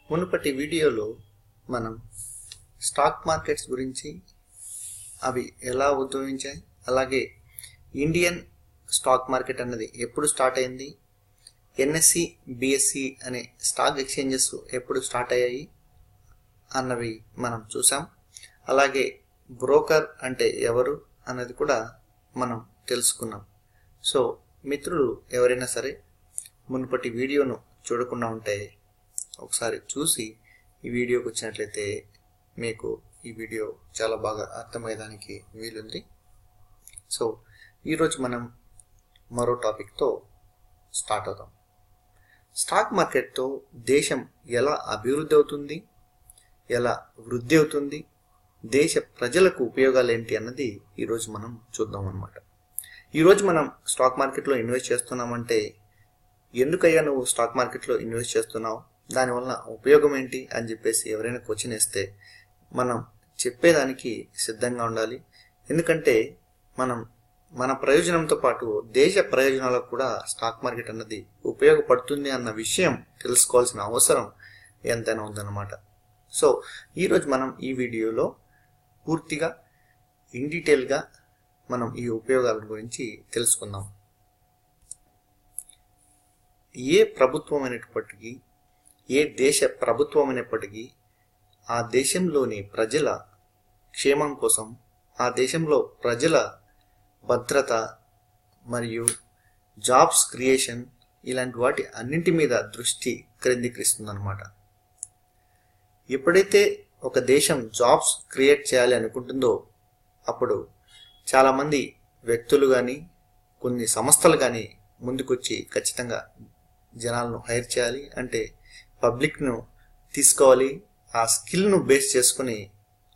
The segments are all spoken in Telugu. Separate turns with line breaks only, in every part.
మునుపటి వీడియోలో మనం స్టాక్ మార్కెట్స్ గురించి అవి ఎలా ఉద్భవించాయి, అలాగే ఇండియన్ స్టాక్ మార్కెట్ అన్నది ఎప్పుడు స్టార్ట్ అయింది, ఎన్ఎస్సి బిఎస్సి అనే స్టాక్ ఎక్స్చేంజెస్ ఎప్పుడు స్టార్ట్ అయ్యాయి అన్నవి మనం చూసాం. అలాగే బ్రోకర్ అంటే ఎవరు అన్నది కూడా మనం తెలుసుకున్నాం. సో మిత్రులు ఎవరైనా సరే మునుపటి వీడియోను చూడకుండా ఉంటే ఒకసారి చూసి ఈ వీడియోకి వచ్చినట్లయితే మీకు ఈ వీడియో చాలా బాగా అర్థమయ్యేదానికి వీలుంది. సో ఈరోజు మనం మరో టాపిక్తో స్టార్ట్ అవుతాం. స్టాక్ మార్కెట్తో దేశం ఎలా అభివృద్ధి అవుతుంది, ఎలా వృద్ధి అవుతుంది, దేశ ప్రజలకు ఉపయోగాలు ఏంటి అన్నది ఈరోజు మనం చూద్దాం అన్నమాట. ఈరోజు మనం స్టాక్ మార్కెట్లో ఇన్వెస్ట్ చేస్తున్నామంటే ఎందుకయ్యా నువ్వు స్టాక్ మార్కెట్లో ఇన్వెస్ట్ చేస్తున్నావు, దానివల్ల ఉపయోగం ఏంటి అని చెప్పేసి ఎవరైనా క్వశ్చన్ వేస్తే మనం చెప్పేదానికి సిద్ధంగా ఉండాలి. ఎందుకంటే మన ప్రయోజనంతో పాటు దేశ ప్రయోజనాలకు కూడా స్టాక్ మార్కెట్ అన్నది ఉపయోగపడుతుంది అన్న విషయం తెలుసుకోవాల్సిన అవసరం ఎంతైనా ఉందన్నమాట. సో ఈరోజు మనం ఈ వీడియోలో పూర్తిగా ఇన్ డీటెయిల్గా మనం ఈ ఉపయోగాల గురించి తెలుసుకుందాం. ఏ ప్రభుత్వం అయినప్పటికీ, ఏ దేశ ప్రభుత్వం అయినప్పటికీ ఆ దేశంలోని ప్రజల క్షేమం కోసం, ఆ దేశంలో ప్రజల భద్రత మరియు జాబ్స్ క్రియేషన్ ఇలాంటి వాటి అన్నింటి మీద దృష్టి కేంద్రీకరిస్తుందన్నమాట. ఎప్పుడైతే ఒక దేశం జాబ్స్ క్రియేట్ చేయాలి అనుకుంటుందో అప్పుడు చాలామంది వ్యక్తులు కానీ కొన్ని సంస్థలు కానీ ముందుకొచ్చి ఖచ్చితంగా జనాలను హైర్ చేయాలి, అంటే పబ్లిక్ను తీసుకోవాలి, ఆ స్కిల్ను బేస్ చేసుకుని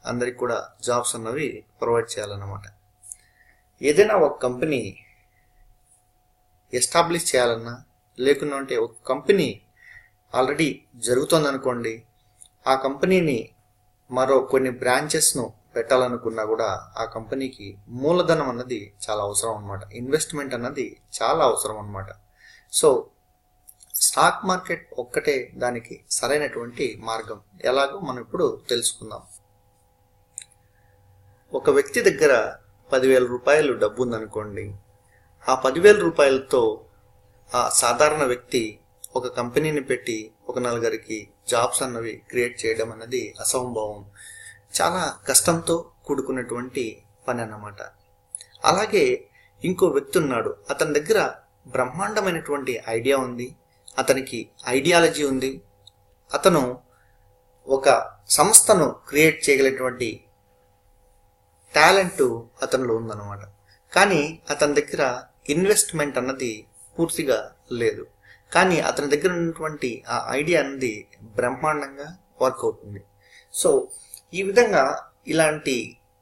అందరికి కూడా జాబ్స్ అన్నవి ప్రొవైడ్ చేయాలన్నమాట. ఏదైనా ఒక కంపెనీ ఎస్టాబ్లిష్ చేయాలన్నా, లేకున్నా అంటే ఒక కంపెనీ ఆల్రెడీ జరుగుతోందనుకోండి, ఆ కంపెనీని మరో కొన్ని బ్రాంచెస్ను పెట్టాలనుకున్నా కూడా ఆ కంపెనీకి మూలధనం అన్నది చాలా అవసరం అన్నమాట. ఇన్వెస్ట్మెంట్ అన్నది చాలా అవసరం అన్నమాట. సో స్టాక్ మార్కెట్ ఒక్కటే దానికి సరైనటువంటి మార్గం. ఎలాగో మనం ఇప్పుడు తెలుసుకుందాం. ఒక వ్యక్తి దగ్గర 10,000 రూపాయలు డబ్బు ఉందనుకోండి, ఆ 10,000 రూపాయలతో ఆ సాధారణ వ్యక్తి ఒక కంపెనీని పెట్టి ఒక నలుగురికి జాబ్స్ అన్నవి క్రియేట్ చేయడం అన్నది అసంభవం, చాలా కష్టంతో కూడుకున్నటువంటి పని అన్నమాట. అలాగే ఇంకో వ్యక్తి ఉన్నాడు, అతని దగ్గర బ్రహ్మాండమైనటువంటి ఐడియా ఉంది, అతనికి ఐడియాలజీ ఉంది, అతను ఒక సంస్థను క్రియేట్ చేయగలిగినటువంటి టాలెంట్ అతనిలో ఉందన్నమాట. కానీ అతని దగ్గర ఇన్వెస్ట్మెంట్ అన్నది పూర్తిగా లేదు. కానీ అతని దగ్గర ఉన్నటువంటి ఆ ఐడియా అన్నది బ్రహ్మాండంగా వర్క్ అవుతుంది. సో ఈ విధంగా ఇలాంటి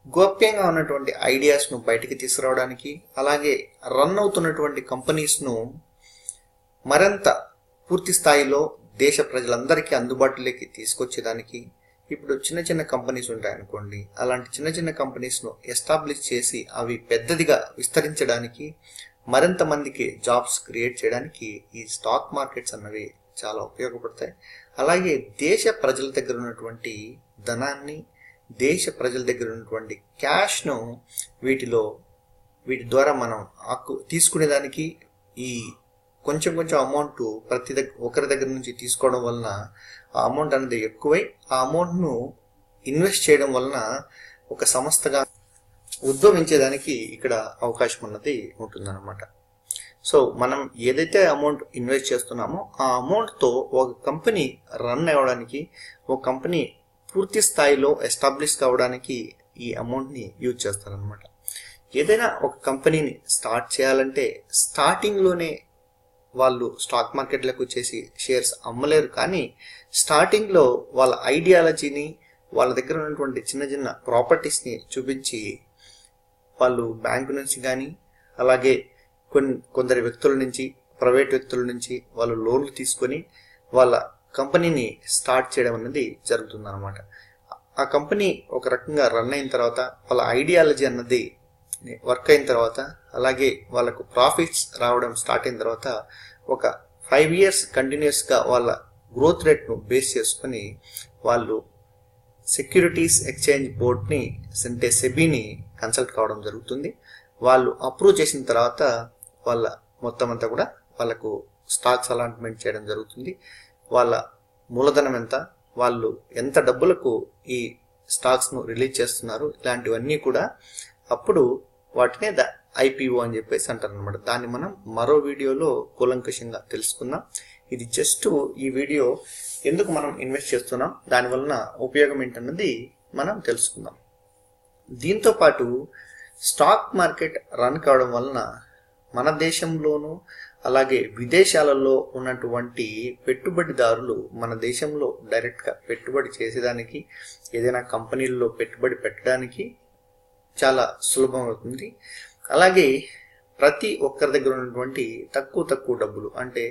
గోప్యంగా ఉన్నటువంటి ఐడియాస్ను బయటికి తీసుకురావడానికి, అలాగే రన్ అవుతున్నటువంటి కంపెనీస్ను మరింత పూర్తి స్థాయిలో దేశ ప్రజలందరికీ అందుబాటులోకి తీసుకొచ్చేదానికి, ఇప్పుడు చిన్న చిన్న కంపెనీస్ ఉంటాయనుకోండి, అలాంటి చిన్న చిన్న కంపెనీస్ను ఎస్టాబ్లిష్ చేసి అవి పెద్దదిగా విస్తరించడానికి, మరింత మందికి జాబ్స్ క్రియేట్ చేయడానికి ఈ స్టాక్ మార్కెట్స్ అన్నవి చాలా ఉపయోగపడతాయి. అలాగే దేశ ప్రజల దగ్గర ఉన్నటువంటి ధనాన్ని, దేశ ప్రజల దగ్గర ఉన్నటువంటి క్యాష్ను వీటి ద్వారా మనం తీసుకునేదానికి ఈ కొంచెం అమౌంట్ ఒకరి దగ్గర నుంచి తీసుకోవడం వలన ఆ అమౌంట్ అనేది ఎక్కువై ఆ అమౌంట్ను ఇన్వెస్ట్ చేయడం వలన ఒక సంస్థగా ఉద్భవించేదానికి ఇక్కడ అవకాశం ఉన్నది ఉంటుందన్నమాట. సో మనం ఏదైతే అమౌంట్ ఇన్వెస్ట్ చేస్తున్నామో ఆ అమౌంట్తో ఒక కంపెనీ రన్ అవ్వడానికి, ఒక కంపెనీ పూర్తి స్థాయిలో ఎస్టాబ్లిష్ కావడానికి ఈ అమౌంట్ని యూజ్ చేస్తారనమాట. ఏదైనా ఒక కంపెనీని స్టార్ట్ చేయాలంటే స్టార్టింగ్లోనే వాళ్ళు స్టాక్ మార్కెట్లకు వచ్చేసి షేర్స్ అమ్మలేరు. కానీ స్టార్టింగ్లో వాళ్ళ ఐడియాలజీని, వాళ్ళ దగ్గర ఉన్నటువంటి చిన్న చిన్న ప్రాపర్టీస్ని చూపించి వాళ్ళు బ్యాంకు నుంచి కానీ, అలాగే కొందరి వ్యక్తుల నుంచి, ప్రైవేట్ వ్యక్తుల నుంచి వాళ్ళు లోన్లు తీసుకొని వాళ్ళ కంపెనీని స్టార్ట్ చేయడం అనేది జరుగుతుంది అనమాట. ఆ కంపెనీ ఒక రకంగా రన్ అయిన తర్వాత, వాళ్ళ ఐడియాలజీ అన్నది వర్క్ అయిన తర్వాత, అలాగే వాళ్ళకు ప్రాఫిట్స్ రావడం స్టార్ట్ అయిన తర్వాత ఒక 5 years కంటిన్యూస్గా వాళ్ళ గ్రోత్ రేట్ను బేస్ చేసుకొని వాళ్ళు సెక్యూరిటీస్ ఎక్స్చేంజ్ బోర్డ్ని అంటే సెబీని కన్సల్ట్ కావడం జరుగుతుంది. వాళ్ళు అప్రూవ్ చేసిన తర్వాత వాళ్ళ మొత్తం అంతా కూడా వాళ్ళకు స్టాక్స్ అలాట్మెంట్ చేయడం జరుగుతుంది. వాళ్ళ మూలధనం ఎంత, వాళ్ళు ఎంత డబ్బులకు ఈ స్టాక్స్ను రిలీజ్ చేస్తున్నారు, ఇలాంటివన్నీ కూడా అప్పుడు వాటినే ఐపీఓ అని చెప్పేసి అంటారు అనమాట. దాన్ని మనం మరో వీడియోలో కూలంకషంగా తెలుసుకుందాం. ఇది జస్ట్ ఈ వీడియో ఎందుకు మనం ఇన్వెస్ట్ చేస్తున్నాం, దాని వలన ఉపయోగం ఏంటన్నది మనం తెలుసుకుందాం. దీంతో పాటు స్టాక్ మార్కెట్ రన్ కావడం వలన మన దేశంలోనూ అలాగే విదేశాలలో ఉన్నటువంటి పెట్టుబడిదారులు మన దేశంలో డైరెక్ట్గా పెట్టుబడి చేసేదానికి, ఏదైనా కంపెనీల్లో పెట్టుబడి పెట్టడానికి చాలా సులభం అవుతుంది. అలాగే ప్రతి ఒక్కరి దగ్గర ఉన్నటువంటి తక్కువ డబ్బులు, అంటే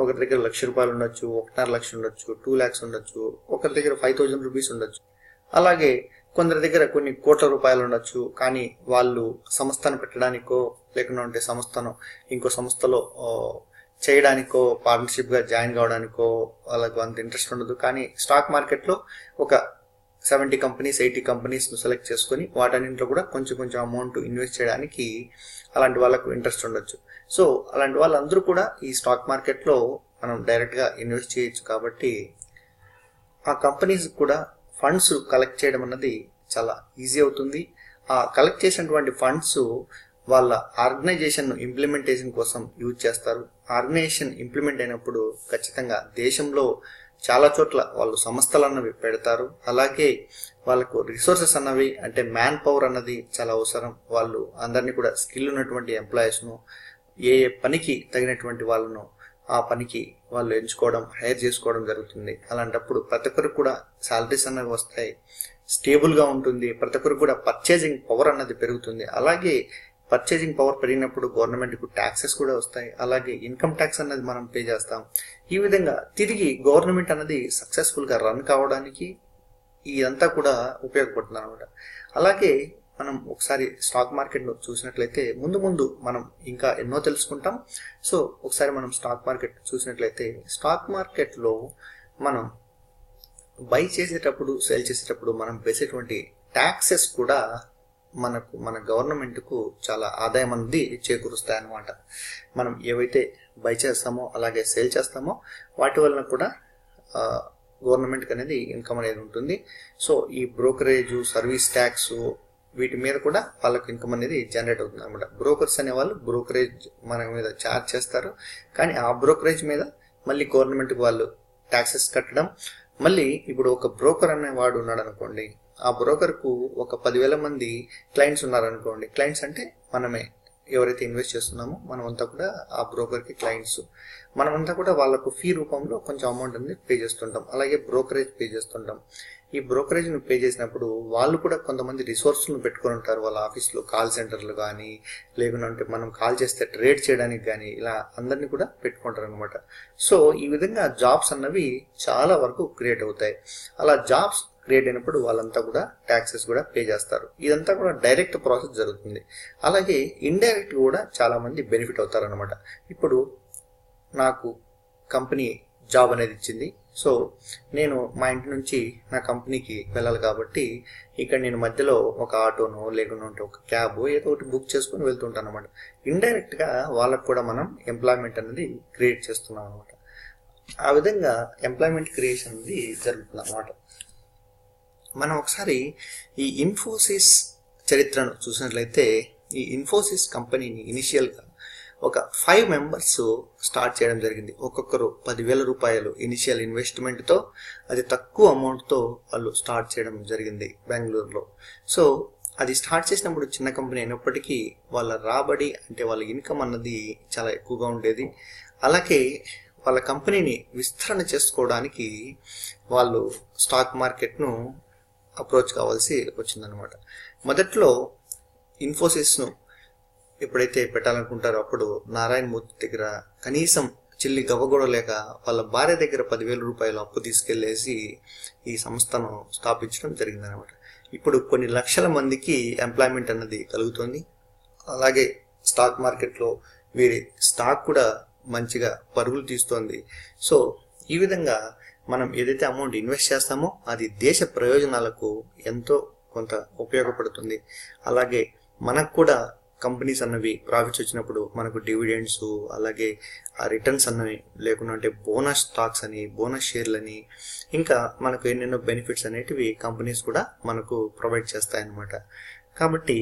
ఒకరి దగ్గర ₹1,00,000 ఉండొచ్చు, 1.5 లక్షలు ఉండొచ్చు, 2 lakhs ఉండొచ్చు, ఒకరి దగ్గర 5,000 రూపీస్ ఉండొచ్చు, అలాగే కొందరి దగ్గర కొన్ని కోట్ల రూపాయలు ఉండొచ్చు. కానీ వాళ్ళు సంస్థను పెట్టడానికో లేకుంటే సంస్థను ఇంకో సంస్థలో చేయడానికో పార్ట్నర్షిప్గా జాయిన్ కావడానికో వాళ్ళకు అంత ఇంట్రెస్ట్ ఉండదు. కానీ స్టాక్ మార్కెట్లో ఒక 70 కంపెనీస్ 80 కంపెనీస్ను సెలెక్ట్ చేసుకొని వాటన్నింటిలో కూడా కొంచెం అమౌంట్ ఇన్వెస్ట్ చేయడానికి అలాంటి వాళ్ళకు ఇంట్రెస్ట్ ఉండొచ్చు. సో అలాంటి వాళ్ళందరూ కూడా ఈ స్టాక్ మార్కెట్లో మనం డైరెక్ట్గా ఇన్వెస్ట్ చేయొచ్చు. కాబట్టి ఆ కంపెనీస్ కూడా ఫండ్స్ కలెక్ట్ చేయడం అన్నది చాలా ఈజీ అవుతుంది. ఆ కలెక్ట్ చేసినటువంటి ఫండ్స్ వాళ్ళ ఆర్గనైజేషన్ ఇంప్లిమెంటేషన్ కోసం యూజ్ చేస్తారు. ఆర్గనైజేషన్ ఇంప్లిమెంట్ అయినప్పుడు ఖచ్చితంగా దేశంలో చాలా చోట్ల వాళ్ళు సంస్థలు అన్నవి పెడతారు. అలాగే వాళ్ళకు రిసోర్సెస్ అన్నవి అంటే మ్యాన్ పవర్ అన్నది చాలా అవసరం. వాళ్ళు అందరినీ కూడా స్కిల్ ఉన్నటువంటి ఎంప్లాయీస్ను ఏ పనికి తగినటువంటి వాళ్ళను ఆ పనికి వాళ్ళు ఎంచుకోవడం, హైర్ చేసుకోవడం జరుగుతుంది. అలాంటప్పుడు ప్రతి ఒక్కరికి కూడా శాలరీస్ అన్నవి వస్తాయి, స్టేబుల్గా ఉంటుంది. ప్రతి ఒక్కరికి కూడా పర్చేజింగ్ పవర్ అన్నది పెరుగుతుంది. అలాగే పర్చేజింగ్ పవర్ పెరిగినప్పుడు గవర్నమెంట్కు ట్యాక్సెస్ కూడా వస్తాయి. అలాగే ఇన్కమ్ ట్యాక్స్ అన్నది మనం పే చేస్తాం. ఈ విధంగా తిరిగి గవర్నమెంట్ అన్నది సక్సెస్ఫుల్గా రన్ కావడానికి ఇదంతా కూడా ఉపయోగపడుతుంది అనమాట. అలాగే మనం ఒకసారి స్టాక్ మార్కెట్ను చూసినట్లయితే ముందు మనం ఇంకా ఎన్నో తెలుసుకుంటాం. సో ఒకసారి మనం స్టాక్ మార్కెట్ చూసినట్లయితే స్టాక్ మార్కెట్లో మనం బై చేసేటప్పుడు సేల్ చేసేటప్పుడు మనం వేసేటువంటి ట్యాక్సెస్ కూడా మన గవర్నమెంట్కు చాలా ఆదాయం అనేది చేకూరుస్తాయి అన్నమాట. మనం ఏవైతే బై చేస్తామో అలాగే సేల్ చేస్తామో వాటి వలన కూడా గవర్నమెంట్కి అనేది ఇన్కమ్ అనేది ఉంటుంది. సో ఈ బ్రోకరేజ్, సర్వీస్ ట్యాక్స్ వీటి మీద కూడా వాళ్ళకు ఇన్కమ్ అనేది జనరేట్ అవుతుంది అనమాట. బ్రోకర్స్ అనేవాళ్ళు బ్రోకరేజ్ మన మీద ఛార్జ్ చేస్తారు. కానీ ఆ బ్రోకరేజ్ మీద మళ్ళీ గవర్నమెంట్కి వాళ్ళు ట్యాక్సెస్ కట్టడం. మళ్ళీ ఇప్పుడు ఒక బ్రోకర్ అనేవాడు ఉన్నాడు అనుకోండి, ఆ బ్రోకర్కు ఒక 10,000 మంది క్లయింట్స్ ఉన్నారనుకోండి. క్లయింట్స్ అంటే మనమే, ఎవరైతే ఇన్వెస్ట్ చేస్తున్నామో మనమంతా కూడా ఆ బ్రోకర్కి క్లయింట్స్. మనమంతా కూడా వాళ్ళకు ఫీ రూపంలో కొంచెం అమౌంట్ అనేది పే చేస్తుంటాం. అలాగే బ్రోకరేజ్ పే చేస్తుంటాం. ఈ బ్రోకరేజ్ను పే చేసినప్పుడు వాళ్ళు కూడా కొంతమంది రిసోర్స్లను పెట్టుకొని ఉంటారు వాళ్ళ ఆఫీస్లో, కాల్ సెంటర్లు కానీ లేకుంటే మనం కాల్ చేస్తే ట్రేడ్ చేయడానికి కానీ ఇలా అందరినీ కూడా పెట్టుకుంటారు అనమాట. సో ఈ విధంగా జాబ్స్ అన్నవి చాలా వరకు క్రియేట్ అవుతాయి. అలా జాబ్స్ క్రియేట్ అయినప్పుడు వాళ్ళంతా కూడా ట్యాక్సెస్ కూడా పే చేస్తారు. ఇదంతా కూడా డైరెక్ట్ ప్రాసెస్ జరుగుతుంది. అలాగే ఇండైరెక్ట్ కూడా చాలా మంది బెనిఫిట్ అవుతారు అనమాట. ఇప్పుడు నాకు కంపెనీ జాబ్ అనేది ఇచ్చింది. సో నేను మా ఇంటి నుంచి నా కంపెనీకి వెళ్ళాలి కాబట్టి ఇక్కడ నేను మధ్యలో ఒక ఆటోనో లేకుంటే ఒక క్యాబ్ ఏదో ఒకటి బుక్ చేసుకుని వెళ్తుంటాను అనమాట. ఇండైరెక్ట్గా వాళ్ళకు కూడా మనం ఎంప్లాయ్మెంట్ అనేది క్రియేట్ చేస్తున్నాం అనమాట. ఆ విధంగా ఎంప్లాయ్మెంట్ క్రియేషన్ అనేది జరుగుతుంది అనమాట. మనం ఒకసారి ఈ ఇన్ఫోసిస్ చరిత్రను చూసినట్లయితే ఈ ఇన్ఫోసిస్ కంపెనీని ఇనిషియల్గా ఒక 5 మెంబర్స్ స్టార్ట్ చేయడం జరిగింది. ఒక్కొక్కరు 10,000 రూపాయలు ఇనిషియల్ ఇన్వెస్ట్మెంట్తో, అది తక్కువ అమౌంట్తో వాళ్ళు స్టార్ట్ చేయడం జరిగింది బెంగళూరులో. సో అది స్టార్ట్ చేసినప్పుడు చిన్న కంపెనీ అయినప్పటికీ వాళ్ళ రాబడి అంటే వాళ్ళ ఇన్కమ్ అన్నది చాలా ఎక్కువగా ఉండేది. అలాగే వాళ్ళ కంపెనీని విస్తరణ చేసుకోవడానికి వాళ్ళు స్టాక్ మార్కెట్ను అప్రోచ్ కావాల్సి వచ్చిందనమాట. మొదట్లో ఇన్ఫోసిస్ను ఎప్పుడైతే పెట్టాలనుకుంటారో అప్పుడు నారాయణ మూర్తి దగ్గర కనీసం చిల్లి గవ్వగూడ లేక వాళ్ళ భార్య దగ్గర 10,000 రూపాయలు అప్పు తీసుకెళ్లేసి ఈ సంస్థను స్థాపించడం జరిగిందనమాట. ఇప్పుడు కొన్ని లక్షల మందికి ఎంప్లాయ్మెంట్ అన్నది కలుగుతుంది. అలాగే స్టాక్ మార్కెట్లో వీరి స్టాక్ కూడా మంచిగా పరుగులు తీస్తోంది. సో ఈ విధంగా మనం ఏదైతే అమౌంట్ ఇన్వెస్ట్ చేస్తామో అది దేశ ప్రయోజనాలకు ఎంతో కొంత ఉపయోగపడుతుంది. అలాగే మనకు కూడా కంపెనీస్ అన్నవి ప్రాఫిట్స్ వచ్చినప్పుడు మనకు డివిడెండ్స్, అలాగే ఆ రిటర్న్స్ అన్నవి లేకుండా అంటే బోనస్ స్టాక్స్ అని, బోనస్ షేర్లని, ఇంకా మనకు ఎన్నెన్నో బెనిఫిట్స్ అనేటివి కంపెనీస్ కూడా మనకు ప్రొవైడ్ చేస్తాయన్నమాట. కాబట్టి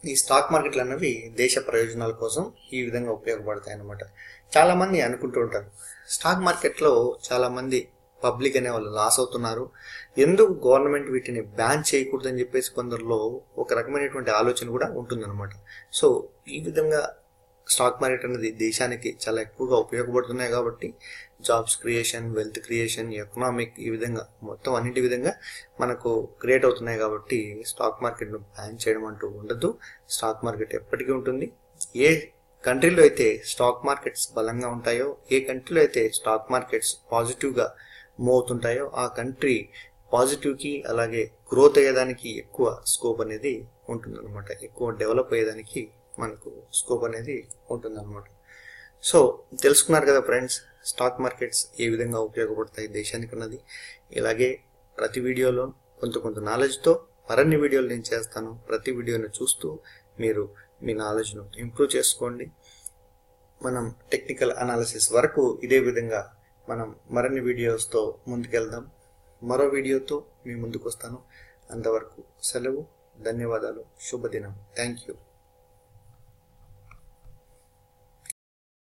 ఈ స్టాక్ మార్కెట్లు అన్నవి దేశ ప్రయోజనాల కోసం ఈ విధంగా ఉపయోగపడతాయి అన్నమాట. చాలామంది అనుకుంటూ ఉంటారు స్టాక్ మార్కెట్లో చాలామంది పబ్లిక్ అనే వాళ్ళు లాస్ అవుతున్నారు, ఎందుకు గవర్నమెంట్ వీటిని బ్యాన్ చేయకూడదని చెప్పేసి కొందరిలో ఒక రకమైనటువంటి ఆలోచన కూడా ఉంటుందన్నమాట. సో ఈ విధంగా స్టాక్ మార్కెట్ అనేది దేశానికి చాలా ఎక్కువగా ఉపయోగపడుతున్నాయి కాబట్టి jobs creation, wealth creation, economic ఈ విధంగా మొత్తం అన్నింటి విధంగా మనకు క్రియేట్ అవుతున్నాయి కాబట్టి స్టాక్ మార్కెట్ను బ్యాన్ చేయడం అంటూ ఉండదు. స్టాక్ మార్కెట్ ఎప్పటికీ ఉంటుంది. ఏ కంట్రీలో అయితే స్టాక్ మార్కెట్స్ బలంగా ఉంటాయో, ఏ కంట్రీలో అయితే స్టాక్ మార్కెట్స్ పాజిటివ్గా మూవ్ అవుతుంటాయో ఆ కంట్రీ పాజిటివ్కి అలాగే గ్రోత్ అయ్యేదానికి ఎక్కువ స్కోప్ అనేది ఉంటుందన్నమాట. ఎక్కువ డెవలప్ అయ్యేదానికి మనకు స్కోప్ అనేది ఉంటుందన్నమాట. సో తెలుసుకున్నారు కదా ఫ్రెండ్స్, స్టాక్ మార్కెట్స్ ఏ విధంగా ఉపయోగపడతాయి దేశానికి అన్నది. ఇలాగే ప్రతి వీడియోలో కొంత నాలెడ్జ్తో మరిన్ని వీడియోలు నేను చేస్తాను. ప్రతి వీడియోను చూస్తూ మీరు మీ నాలెడ్జ్ను ఇంప్రూవ్ చేసుకోండి. మనం టెక్నికల్ అనాలిసిస్ వరకు ఇదే విధంగా మనం మరిన్ని వీడియోస్తో ముందుకెళ్దాం. మరో వీడియోతో మీ ముందుకు వస్తాను. అంతవరకు సెలవు. ధన్యవాదాలు. శుభదినం. Thank you.